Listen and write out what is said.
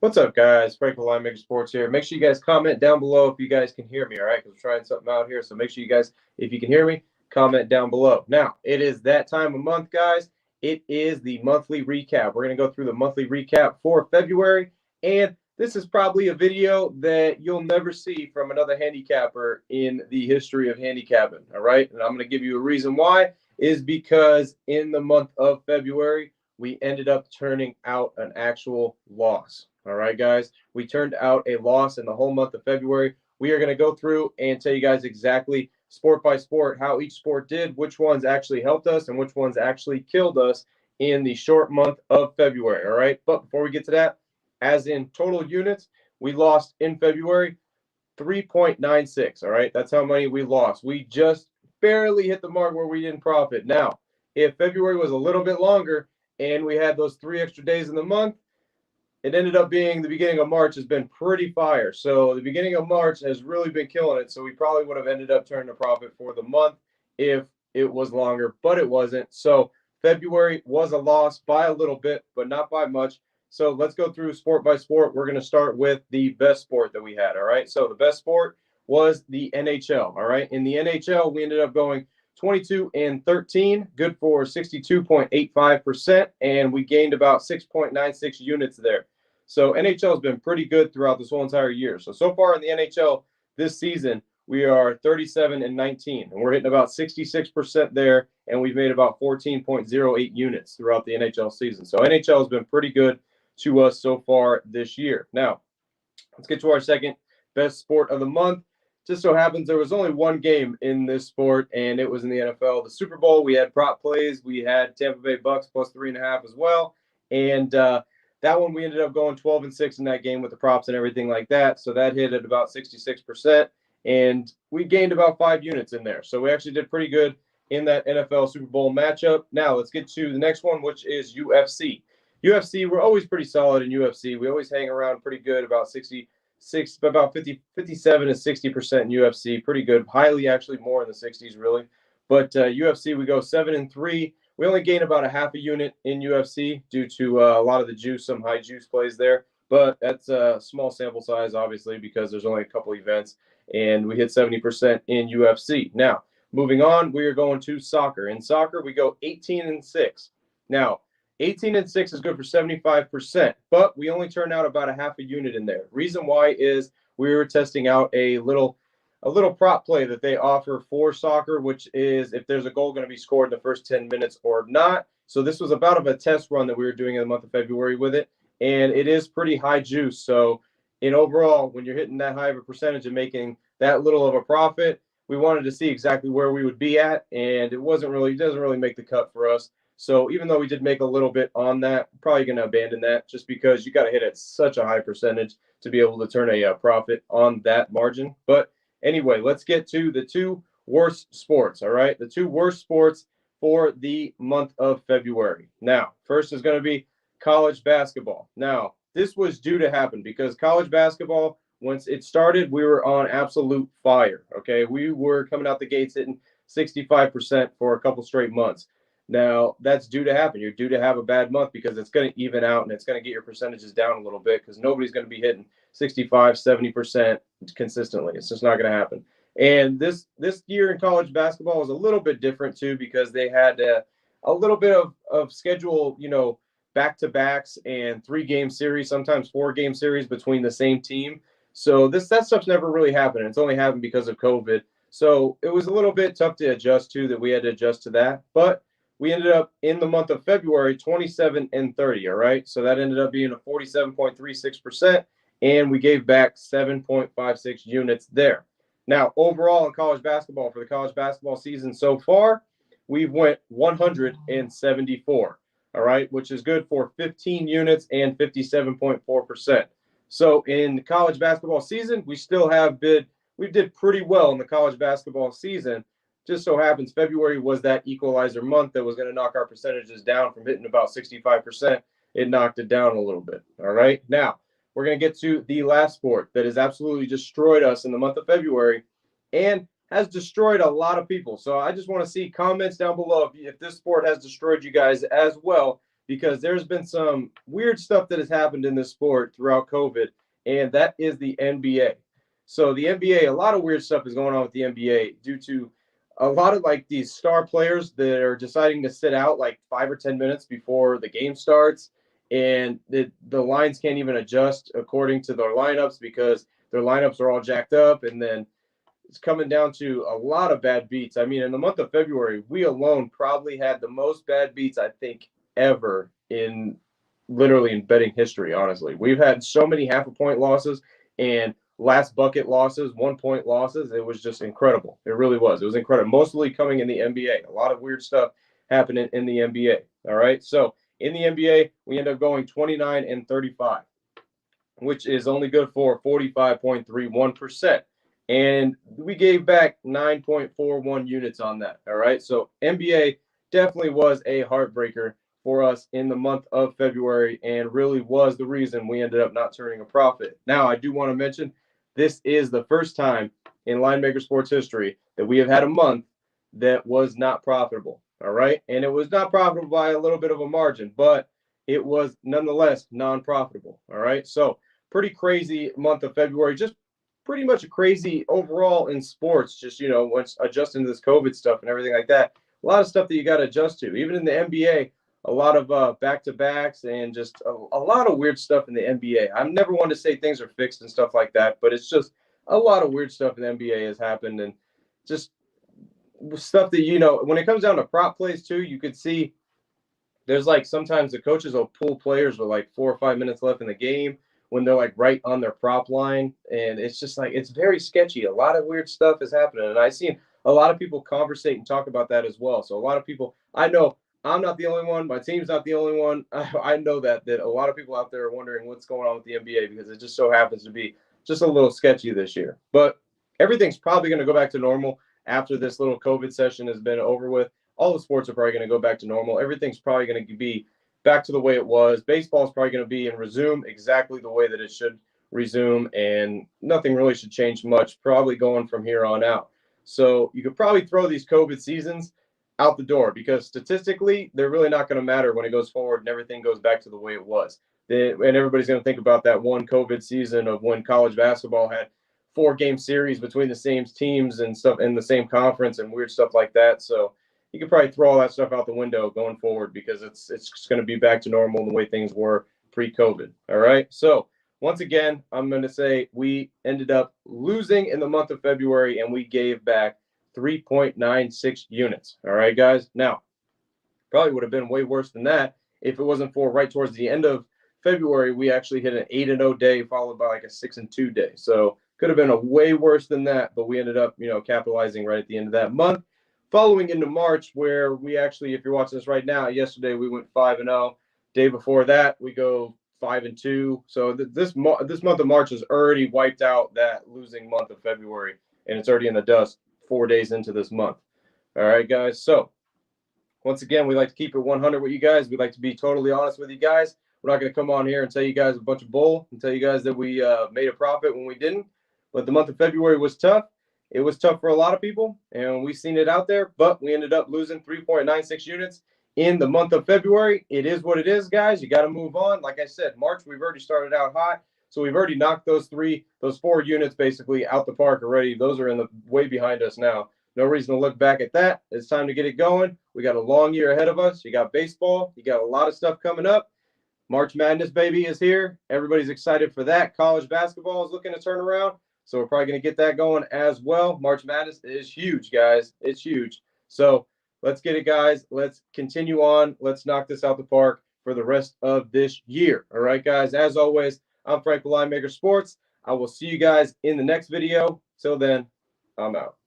What's up, guys? Frank with Linemaker Sports here. Make sure you guys comment down below if you guys can hear me, all right? Because we're trying something out here. So make sure you guys, if you can hear me, comment down below. Now, it is that time of month, guys. It is the monthly recap. We're going to go through the monthly recap for February. And this is probably a video that you'll never see from another handicapper in the history of handicapping, all right? And I'm going to give you a reason why is because in the month of February, we ended up turning out an actual loss. All right, guys, we turned out a loss in the whole month of February. We are going to go through and tell you guys exactly sport by sport how each sport did, which ones actually helped us and which ones actually killed us in the short month of February. All right, but before we get to that, as in total units, we lost in February 3.96. All right, that's how many we lost. We just barely hit the mark where we didn't profit. Now, if February was a little bit longer and we had those 3 extra days in the month, it ended up being the beginning of March has been pretty fire. So the beginning of March has really been killing it. So we probably would have ended up turning a profit for the month if it was longer, but it wasn't. So February was a loss by a little bit, but not by much. So let's go through sport by sport. We're going to start with the best sport that we had. All right. So the best sport was the NHL. All right. In the NHL, we ended up going 22-13, good for 62.85%, and we gained about 6.96 units there. So NHL has been pretty good throughout this whole entire year. So far in the NHL this season, we are 37-19, and we're hitting about 66% there, and we've made about 14.08 units throughout the NHL season. So NHL has been pretty good to us so far this year. Now, let's get to our second best sport of the month. Just so happens there was only one game in this sport, and it was in the NFL. The Super Bowl, we had prop plays. We had Tampa Bay Bucks plus 3.5 as well. And that one, we ended up going 12-6 in that game with the props and everything like that. So that hit at about 66%. And we gained about 5 units in there. So we actually did pretty good in that NFL Super Bowl matchup. Now let's get to the next one, which is UFC. UFC, we're always pretty solid in UFC. We always hang around pretty good, about 57 to 60% in UFC, pretty good. Highly, actually, more in the 60s, really. But UFC, we go 7-3. We only gain about a half a unit in UFC due to a lot of the juice, some high juice plays there. But that's a small sample size, obviously, because there's only a couple events, and we hit 70% in UFC. Now, moving on, we are going to soccer. In soccer, we go 18-6. Now, 18-6 is good for 75%, but we only turned out about a half a unit in there. Reason why is we were testing out a little prop play that they offer for soccer, which is if there's a goal going to be scored in the first 10 minutes or not. So this was about a test run that we were doing in the month of February with it, and it is pretty high juice. So in overall, when you're hitting that high of a percentage and making that little of a profit, we wanted to see exactly where we would be at, and it doesn't really make the cut for us. So even though we did make a little bit on that, probably going to abandon that just because you got to hit at such a high percentage to be able to turn a profit on that margin. But anyway, let's get to the 2 worst sports, all right? The 2 worst sports for the month of February. Now, first is going to be college basketball. Now, this was due to happen because college basketball, once it started, we were on absolute fire, okay? We were coming out the gates hitting 65% for a couple straight months. Now, that's due to happen. You're due to have a bad month because it's going to even out and it's going to get your percentages down a little bit because nobody's going to be hitting 65, 70% consistently. It's just not going to happen. And this year in college basketball was a little bit different, too, because they had a little bit of schedule, back-to-backs and 3-game series, sometimes 4-game series between the same team. So that stuff's never really happened. It's only happened because of COVID. So it was a little bit tough to adjust to, that we had to adjust to that. But we ended up in the month of February 27-30, all right? So that ended up being a 47.36%, and we gave back 7.56 units there. Now, overall in college basketball, for the college basketball season so far, we've went 174, all right, which is good for 15 units and 57.4%. So in the college basketball season, we did pretty well in the college basketball season. Just so happens February was that equalizer month that was going to knock our percentages down from hitting about 65%. It knocked it down a little bit. All right. Now, we're going to get to the last sport that has absolutely destroyed us in the month of February and has destroyed a lot of people. So I just want to see comments down below if this sport has destroyed you guys as well, because there's been some weird stuff that has happened in this sport throughout COVID, and that is the NBA. So the NBA, a lot of weird stuff is going on with the NBA due to a lot of like these star players that are deciding to sit out like 5 or 10 minutes before the game starts, and the lines can't even adjust according to their lineups because their lineups are all jacked up, and then it's coming down to a lot of bad beats. I mean, in the month of February, we alone probably had the most bad beats, I think, ever in literally in betting history, honestly. We've had so many half a point losses and last bucket losses, 1 point losses. It was just incredible. It really was. It was incredible. Mostly coming in the NBA. A lot of weird stuff happening in the NBA. All right. So in the NBA, we end up going 29-35, which is only good for 45.31%. And we gave back 9.41 units on that. All right. So NBA definitely was a heartbreaker for us in the month of February and really was the reason we ended up not turning a profit. Now, I do want to mention this is the first time in Linemaker Sports history that we have had a month that was not profitable. All right. And it was not profitable by a little bit of a margin, but it was nonetheless non-profitable. All right. So pretty crazy month of February, just pretty much a crazy overall in sports, just, once adjusting to this COVID stuff and everything like that. A lot of stuff that you got to adjust to. Even in the NBA, a lot of back-to-backs and just a lot of weird stuff in the NBA. I'm never one to say things are fixed and stuff like that, but it's just a lot of weird stuff in the NBA has happened, and just stuff that, when it comes down to prop plays too, you could see there's like sometimes the coaches will pull players with like 4 or 5 minutes left in the game when they're like right on their prop line. And it's just like, it's very sketchy. A lot of weird stuff is happening. And I've seen a lot of people conversate and talk about that as well. So a lot of people, I know I'm not the only one. My team's not the only one. I know that a lot of people out there are wondering what's going on with the NBA because it just so happens to be just a little sketchy this year. But everything's probably going to go back to normal after this little COVID session has been over with. All the sports are probably going to go back to normal. Everything's probably going to be back to the way it was. Baseball is probably going to be and resume exactly the way that it should resume, and nothing really should change much, probably going from here on out. So you could probably throw these COVID seasons out the door because statistically, they're really not going to matter when it goes forward and everything goes back to the way it was. And everybody's going to think about that one COVID season of when college basketball had 4-game series between the same teams and stuff in the same conference and weird stuff like that. So you could probably throw all that stuff out the window going forward because it's just going to be back to normal the way things were pre-COVID. All right. So once again, I'm going to say we ended up losing in the month of February and we gave back 3.96 units. All right, guys. Now, probably would have been way worse than that if it wasn't for right towards the end of February, we actually hit an 8-0 day followed by like a 6-2 day. So could have been a way worse than that, but we ended up, capitalizing right at the end of that month. Following into March, where we actually, if you're watching this right now, yesterday we went 5-0. Day before that, we go 5-2. So this month of March has already wiped out that losing month of February, and it's already in the dust 4 days into this month. All right, guys. So once again, we like to keep it 100 with you guys. We like to be totally honest with you guys. We're not going to come on here and tell you guys a bunch of bull and tell you guys that we made a profit when we didn't. But the month of February was tough. It was tough for a lot of people, and we've seen it out there, but we ended up losing 3.96 units in the month of February. It is what it is, guys. You got to move on. Like I said, March, we've already started out hot, so we've already knocked those 4 units basically out the park already. Those are in the way behind us now. No reason to look back at that. It's time to get it going. We got a long year ahead of us. You got baseball. You got a lot of stuff coming up. March Madness, baby, is here. Everybody's excited for that. College basketball is looking to turn around. So we're probably going to get that going as well. March Madness is huge, guys. It's huge. So let's get it, guys. Let's continue on. Let's knock this out the park for the rest of this year. All right, guys. As always, I'm Frank with Linemaker Sports. I will see you guys in the next video. Till then, I'm out.